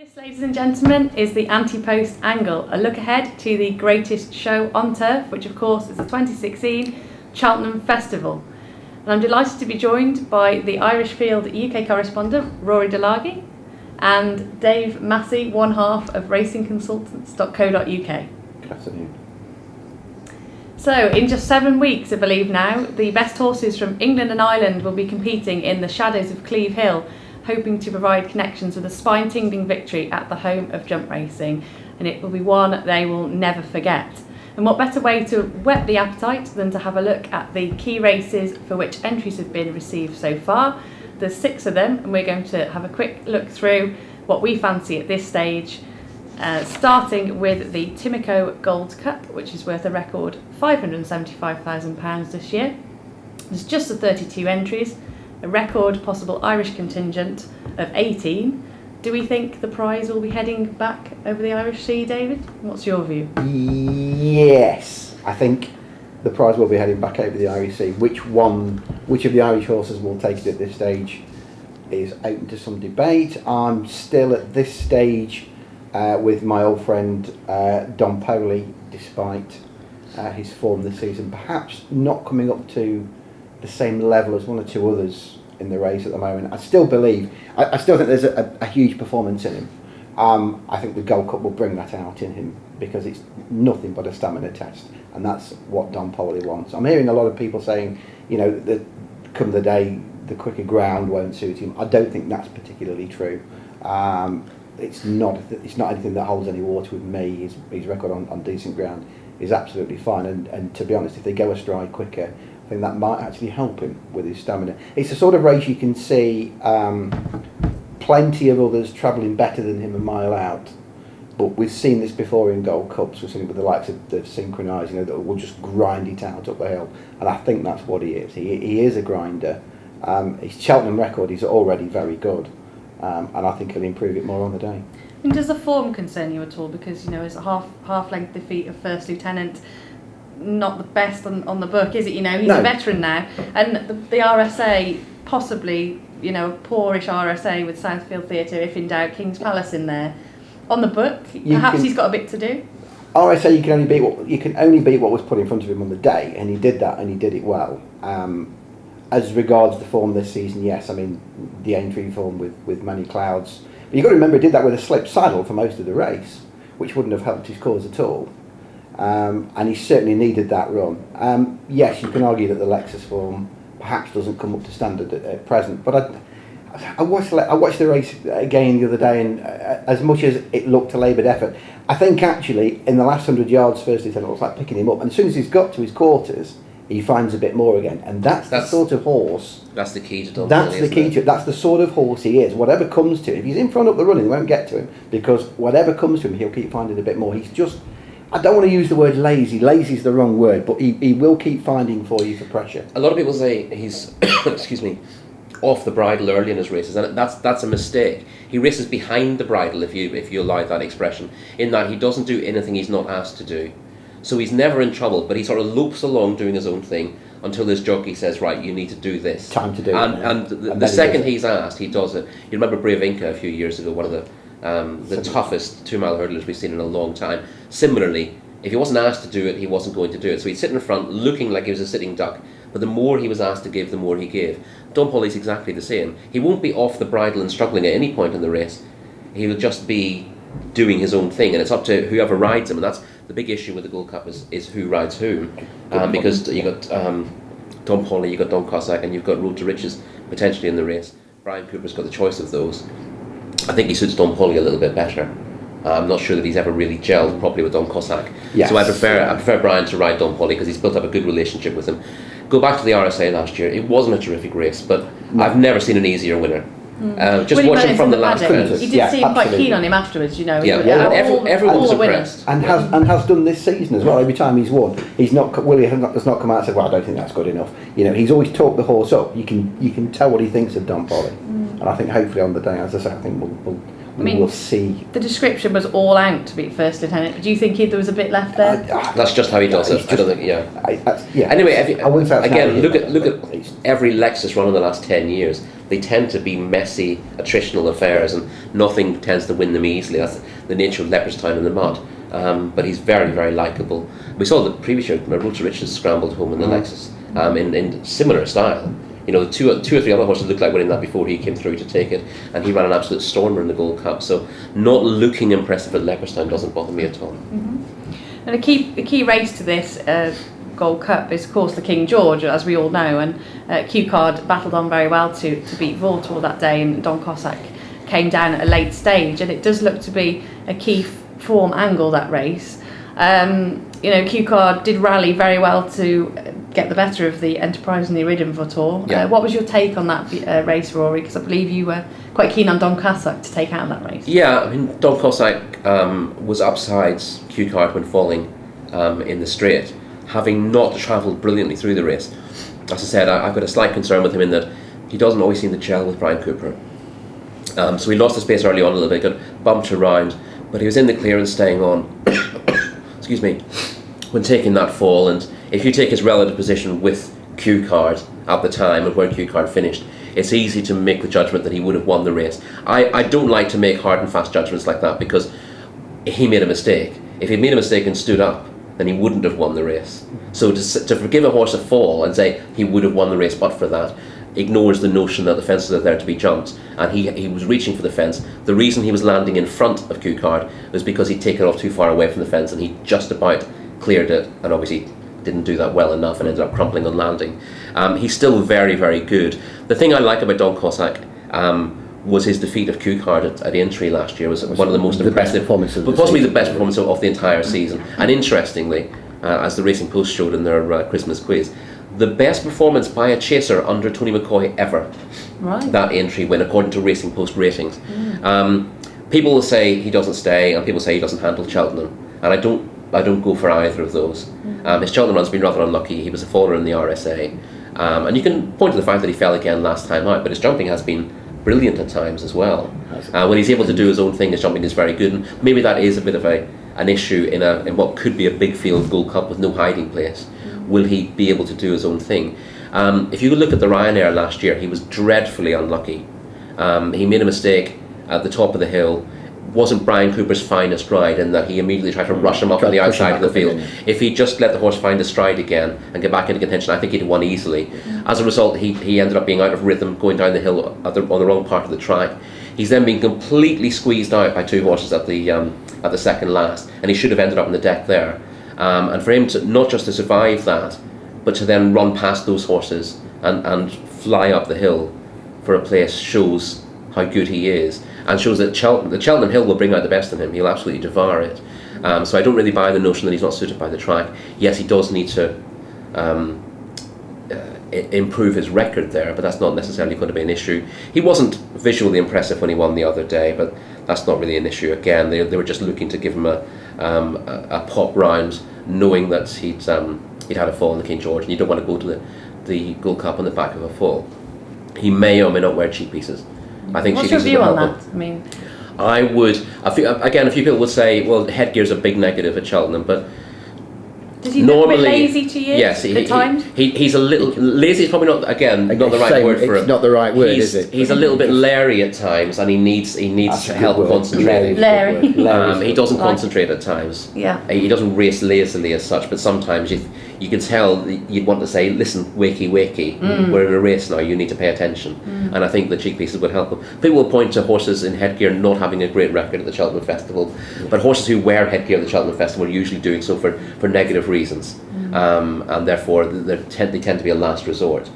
This, ladies and gentlemen, is the Ante-Post angle, a look ahead to the greatest show on turf, which of course is the 2016 Cheltenham Festival. And I'm delighted to be joined by the Irish Field UK correspondent, Rory Delaghi, and Dave Massey, one half of racingconsultants.co.uk. Good afternoon. So, in just 7 weeks, I believe now, the best horses from England and Ireland will be competing in the shadows of Cleve Hill, hoping to provide connections with a spine-tingling victory at the home of jump racing, and it will be one they will never forget. And what better way to whet the appetite than to have a look at the key races for which entries have been received so far. There's 6 of them, and we're going to have a quick look through what we fancy at this stage, starting with the Timico Gold Cup, which is worth a record £575,000 this year. There's just the 32 entries, a record possible Irish contingent of 18. Do we think the prize will be heading back over the Irish Sea, David? What's your view? Yes, I think the prize will be heading back over the Irish Sea. Which of the Irish horses will take it at this stage is open to some debate. I'm still at this stage with my old friend Don Poli, despite his form this season, perhaps not coming up to the same level as one or two others in the race at the moment. I still believe, I still think there's a huge performance in him. I think the Gold Cup will bring that out in him because it's nothing but a stamina test, and that's what Don Poli wants. I'm hearing a lot of people saying, you know, that come the day the quicker ground won't suit him. I don't think that's particularly true. It's not anything that holds any water with me. His record on decent ground is absolutely fine, and to be honest, if they go a stride quicker, I think that might actually help him with his stamina. It's the sort of race you can see plenty of others travelling better than him a mile out, but we've seen this before in Gold Cups. We've seen it with the likes of the Synchronise, you know, that will just grind it out up the hill, and I think that's what he is. He is a grinder. His Cheltenham record is already very good, and I think he'll improve it more on the day. And does the form concern you at all? Because, you know, it's a half-length defeat of First Lieutenant. Not the best on the book, is it? You know, he's a veteran now, and the RSA, possibly, you know, a poorish RSA with Southfield Theatre, if in doubt, King's Palace in there. On the book, perhaps he's got a bit to do. RSA, you can only beat what was put in front of him on the day, and he did that, and he did it well. As regards the form this season, yes, I mean the entry form with many clouds, but you've got to remember he did that with a slip saddle for most of the race, which wouldn't have helped his cause at all. And he certainly needed that run. Yes, you can argue that the Lexus form perhaps doesn't come up to standard at present, but I watched the race again the other day, and as much as it looked a laboured effort, I think actually in the last 100 yards, First Lieutenant was like picking him up, and as soon as he's got to his quarters, he finds a bit more again, and that's the sort of horse. That's the key to Don That's Poli, the key to it. That's the sort of horse he is. Whatever comes to him, if he's in front up the running, they won't get to him, because whatever comes to him, he'll keep finding a bit more. He's just, I don't want to use the word lazy. Lazy is the wrong word, but he will keep finding for you for pressure. A lot of people say he's, excuse me, off the bridle early in his races, and that's a mistake. He races behind the bridle, if you allow that expression, in that he doesn't do anything he's not asked to do. So he's never in trouble, but he sort of lopes along doing his own thing until his jockey says, right, you need to do this. Time to do it. And the second he's asked, he does it. You remember Brave Inca a few years ago, one of the toughest 2-mile hurdlers we've seen in a long time. Similarly, if he wasn't asked to do it, he wasn't going to do it. So he'd sit in front looking like he was a sitting duck, but the more he was asked to give, the more he gave. Don Poli's exactly the same. He won't be off the bridle and struggling at any point in the race. He'll just be doing his own thing, and it's up to whoever rides him, and that's the big issue with the Gold Cup is who rides whom, because you got Don Poli, you got Don Cossack, and you've got Road to Riches potentially in the race. Brian Cooper's got the choice of those. I think he suits Don Poli a little bit better. I'm not sure that he's ever really gelled properly with Don Cossack. Yes. So I prefer Brian to ride Don Poli because he's built up a good relationship with him. Go back to the RSA last year. It wasn't a terrific race, but I've never seen an easier winner. Just watching from the last round. You did seem quite keen on him afterwards, you know. Everyone was impressed. And has done this season as well. Every time he's won, Willie has not come out and said, well, I don't think that's good enough. You know, he's always talked the horse up. You can tell what he thinks of Don Poli. And I think hopefully on the day, as I say, I think we'll see. The description was all out to beat First Lieutenant, but do you think there was a bit left there? That's just how he does it. I don't think, Anyway, I wouldn't say again, look at every Lexus run in the last 10 years. they tend to be messy, attritional affairs, and nothing tends to win them easily. That's the nature of Leopardstown in the mud. But he's very, very likeable. We saw the previous year, Road to Riches scrambled home in the Lexus in similar style. You know, two or three other horses looked like winning that before he came through to take it, and he ran an absolute stormer in the Gold Cup. So not looking impressive at Leopardstown doesn't bother me at all. Mm-hmm. And the key race to this Gold Cup is, of course, the King George, as we all know, and Q Card battled on very well to beat Vautour that day, and Don Cossack came down at a late stage, and it does look to be a key form angle, that race. You know, Q Card did rally very well to get the better of the enterprisingly ridden Vautour. Yeah. What was your take on that race, Rory? Because I believe you were quite keen on Don Cossack to take out that race. Yeah, I mean, Don Cossack was upsides Q Card when falling in the straight, having not travelled brilliantly through the race. As I said, I've got a slight concern with him in that he doesn't always seem to gel with Brian Cooper. So he lost the space early on a little bit, got bumped around, but he was in the clearance staying on. Excuse me, when taking that fall, and if you take his relative position with Q Card at the time and where Q Card finished, it's easy to make the judgment that he would have won the race. I don't like to make hard and fast judgments like that, because he made a mistake. If he'd made a mistake and stood up, then he wouldn't have won the race. So to forgive a horse a fall and say he would have won the race but for that ignores the notion that the fences are there to be jumped, and he was reaching for the fence. The reason he was landing in front of Q Card was because he'd taken off too far away from the fence, and he just about cleared it, and obviously didn't do that well enough and ended up crumpling on landing. He's still very, very good. The thing I like about Don Cossack was his defeat of Q Card at Aintree last year. Was one of the most impressive performances, but possibly the best performance of the entire season. And interestingly, as the Racing Post showed in their Christmas quiz, the best performance by a chaser under Tony McCoy ever. Right. That Aintree win, according to Racing Post ratings. People will say he doesn't stay, and people say he doesn't handle Cheltenham, and I don't go for either of those. His Cheltenham run's been rather unlucky. He was a faller in the RSA, and you can point to the fact that he fell again last time out, but his jumping has been brilliant at times as well. When he's able to do his own thing, his jumping is very good, and maybe that is a bit of an issue in what could be a big field Gold Cup with no hiding place. Will he be able to do his own thing? If you look at the Ryanair last year, he was dreadfully unlucky. He made a mistake at the top of the hill. Wasn't Brian Cooper's finest ride, in that he immediately tried to rush him up on the outside of the field. If he just let the horse find his stride again and get back into contention, I think he'd have won easily. As a result, he ended up being out of rhythm, going down the hill on the wrong part of the track. He's then been completely squeezed out by two horses at the second last, and he should have ended up on the deck there. And for him to not just to survive that, but to then run past those horses and fly up the hill for a place shows how good he is, and shows that the Cheltenham Hill will bring out the best in him. He'll absolutely devour it. So I don't really buy the notion that he's not suited by the track. Yes, he does need to improve his record there, but that's not necessarily going to be an issue. He wasn't visually impressive when he won the other day, but that's not really an issue. Again, they were just looking to give him a pop round, knowing that he'd had a fall in the King George, and you don't want to go to the Gold Cup on the back of a fall. He may or may not wear cheek pieces. I think What's cheek your pieces view would on help that? him. I mean, I would. A few people would say, well, headgear's a big negative at Cheltenham, but does he look a bit lazy to you? Yes, at times? he's a little lazy. Is probably not not the right word for it. It's not the right word, is it? He's a little bit leery at times, and he needs help concentrating. Larry. He doesn't concentrate at times. Yeah. He doesn't race lazily as such, but sometimes you can tell you'd want to say, listen, wakey, we're in a race now, you need to pay attention. And I think the cheek pieces would help him. People will point to horses in headgear not having a great record at the Cheltenham Festival, but horses who wear headgear at the Cheltenham Festival are usually doing so for negative reasons, and therefore they tend to be a last resort.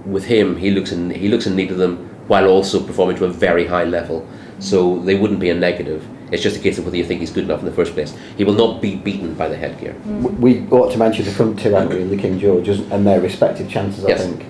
With him, he looks in need of them while also performing to a very high level, so they wouldn't be a negative. It's just a case of whether you think he's good enough in the first place. He will not be beaten by the headgear. We ought to mention the front two, haven't we, in the King George, and their respective chances, Yes. I think.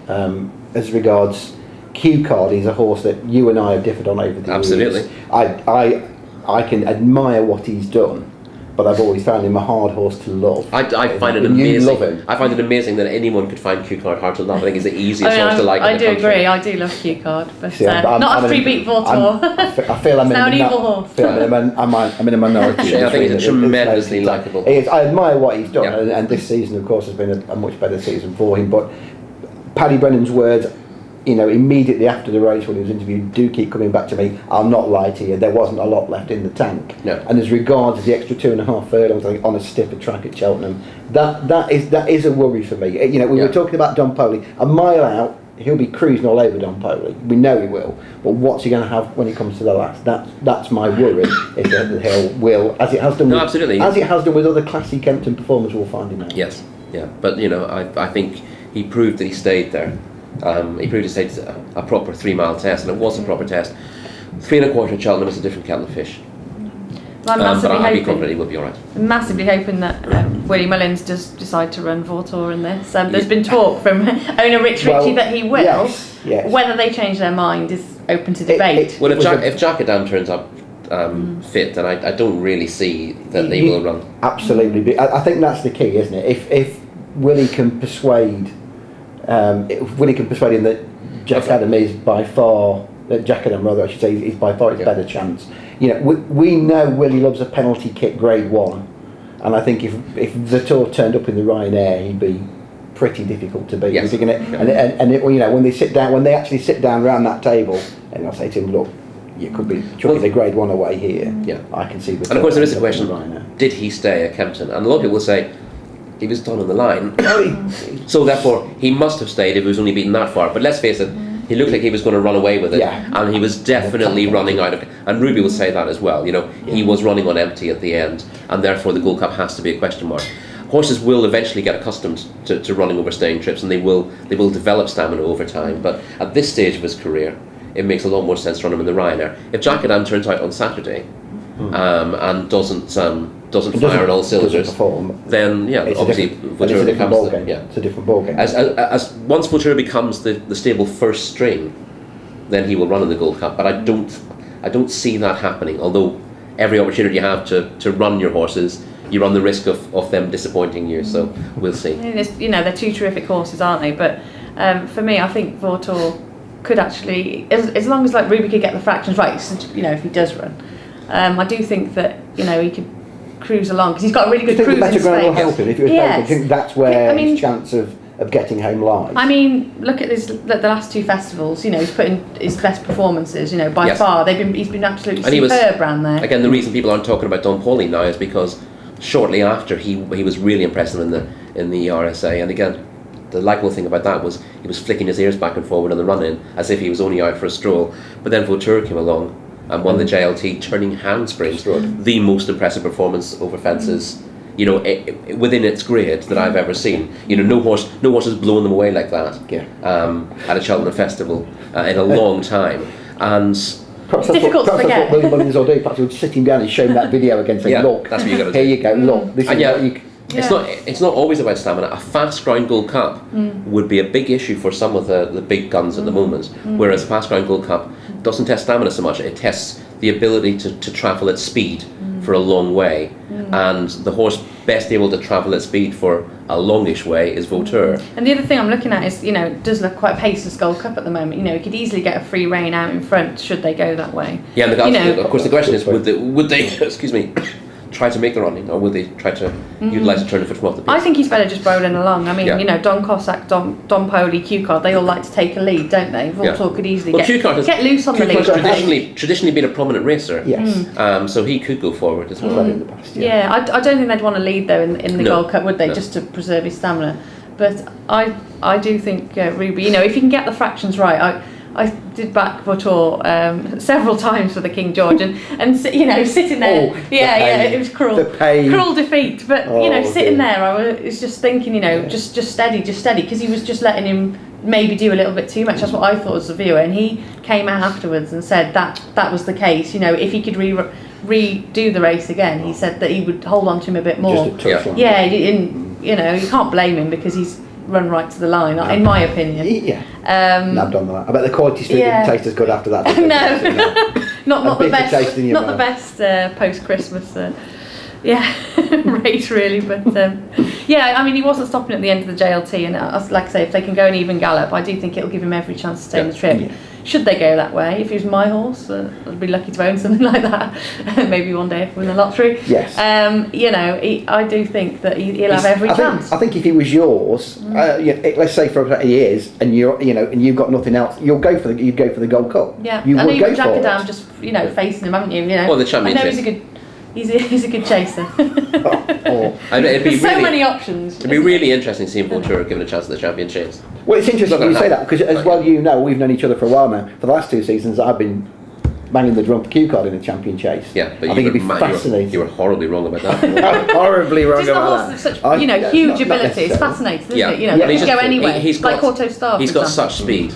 As regards Q Card, he's a horse that you and I have differed on over the years. Absolutely. I can admire what he's done, but I've always found him a hard horse to love. I find it And you amazing. love him. I find it amazing that anyone could find Q Card hard to love. I think he's the easiest horse to like. I in the do country. agree. I do love Q Card, but See, I'm not in after he beat Vautour. I feel I'm It's now an in evil horse. I'm in a minority. Yeah, I think he's It's tremendously like- likeable. He is. I admire what he's done, Yeah. and this season, of course, has been a much better season for him. But Paddy Brennan's words, immediately after the race when he was interviewed, do keep coming back to me. I'll not lie to you, there wasn't a lot left in the tank. No. And as regards the extra 2.5 furlongs on a stiffer track at Cheltenham, that is a worry for me. We were talking about Don Poli. A mile out, he'll be cruising all over Don Poli. We know he will. But what's he going to have when he comes to the last? That's my worry. If the Hill will, as it has done, absolutely, as it has done with other classy Kempton performers, we'll find him out. Yes, yeah. But I think he proved that he stayed there. He proved he stayed a proper 3 mile test, and it was a proper test. 3 1/4 at Cheltenham is a different kettle of fish. I'm But I'd be confident he will be all right. I'm massively hoping that Willie Mullins does decide to run Vautour in this. There's been talk from owner Rich Ritchie that he will. Yes. Whether they change their mind is open to debate. Well, if Jack Adam turns up fit, then I don't really see that they will run. Absolutely. I think that's the key, isn't it? If Willie can persuade him that Jack Adam is by far, Jack Adam rather I should say, is by far his better chance. We know Willie loves a penalty kick grade 1, and I think if Vautour turned up in the Ryanair, he'd be pretty difficult to beat. Yes. When they actually sit down around that table, and I'll say to him, look, you could be chucking a grade 1 away here. Yeah. I can see. And of course there is a question: did he stay at Kempton? And a lot of people will say he was done on the line, so therefore he must have stayed if he was only beaten that far. But let's face it. He looked like he was going to run away with it, and he was definitely running out of. And Ruby will say that as well. He was running on empty at the end, and therefore the Gold Cup has to be a question mark. Horses will eventually get accustomed to running over staying trips, and they will develop stamina over time. But at this stage of his career, it makes a lot more sense to run him in the Ryanair. If Jack Adam turns out on Saturday and doesn't fire on all cylinders, then obviously Vautour becomes it's a different ballgame. As once Vautour becomes the stable first string, then he will run in the Gold Cup. But I don't see that happening. Although every opportunity you have to run your horses, you run the risk of them disappointing you. So we'll see. They're two terrific horses, aren't they? But for me, I think Vautour could actually, as long as Ruby could get the fractions right, if he does run. I do think that he could cruise along because he's got a really good cruising space. Will help him if he was I think that's where his chance of getting home lies. I mean, look at the last 2 festivals. He's put in his best performances. By far, he's been absolutely superb around there. Again, the reason people aren't talking about Don Poli now is because shortly after he was really impressive in the RSA, and again. The likable thing about that was he was flicking his ears back and forward on the run-in as if he was only out for a stroll. But then Vautour came along and won the JLT, turning handsprings. The most impressive performance over fences, within its grade that I've ever seen. No horse has blown them away like that at a Cheltenham festival in a long time. And perhaps that's what Willie Mullins will do. Perhaps he'll sit him down and show him that video again. Say, look, that's what you got to do. Here you go. Look, this is what you. It's not always about stamina. A fast ground Gold Cup would be a big issue for some of the big guns at the moment, whereas a fast ground Gold Cup doesn't test stamina so much. It tests the ability to travel at speed for a long way, and the horse best able to travel at speed for a longish way is Vautour. And the other thing I'm looking at is, it does look quite paceless Gold Cup at the moment. He could easily get a free rein out in front should they go that way. Yeah, and of course the question is, would they excuse me, try to make the running, or would they try to utilise a turn of foot from off the pace? I think he's better just rolling along. I mean, Don Cossack, Don Poli, Q-Card, they all like to take a lead, don't they? Vautour could easily get loose on the lead. Traditionally been a prominent racer. Yes. So he could go forward as well. In the past, I don't think they'd want to lead though in the Gold Cup, would they? No. Just to preserve his stamina. But I do think Ruby, if you can get the fractions right, I did back Vautour several times for the King George, and sitting there, it was cruel, cruel defeat. But sitting there, I was just thinking, just steady, because he was just letting him maybe do a little bit too much. That's what I thought as a viewer, and he came out afterwards and said that was the case. If he could redo the race again, he said that he would hold on to him a bit more. Just a you can't blame him because he's run right to the line, in my opinion. I've done that. I bet the quality street didn't taste as good after that. No, not the best. Not the best post-Christmas. Race really, but he wasn't stopping at the end of the JLT, and like I say, if they can go an even gallop, I do think it'll give him every chance to stay in the trip. should they go that way. If he was my horse, I'd be lucky to own something like that. Maybe one day if we win the lottery. Yes. I do think that he'll have every chance. I think if he was yours, let's say for he is, and you've got nothing else, you'd go for the Gold Cup. Yeah. You I know would you've go got for it. down just facing him, haven't you? Well, the championship. I know he's a good chaser. It'd be There's so many options. It'd be really interesting seeing Vautour given a chance at the championships. Well, it's interesting you say that because, as well, we've known each other for a while now. For the last 2 seasons, I've been banging the drum for Q Card in a champion chase. Yeah, but I think it'd be fascinating. You were horribly wrong about that. Horribly wrong about that. Such huge ability. It's fascinating, isn't it? He can go anywhere. Like Auto Star. He's got such speed.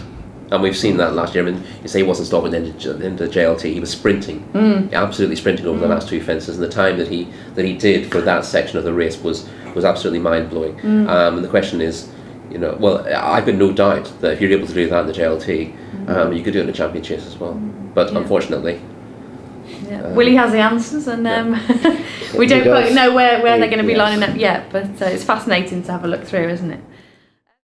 And we've seen that last year. I mean, you say he wasn't stopping into JLT. He was sprinting, absolutely sprinting over the last 2 fences. And the time that he did for that section of the race was absolutely mind blowing. And the question is, I've got no doubt that if you're able to do that in the JLT, you could do it in the champion chase as well. But unfortunately, Willie has the answers, and we don't quite know where they're going to be lining up yet. But it's fascinating to have a look through, isn't it?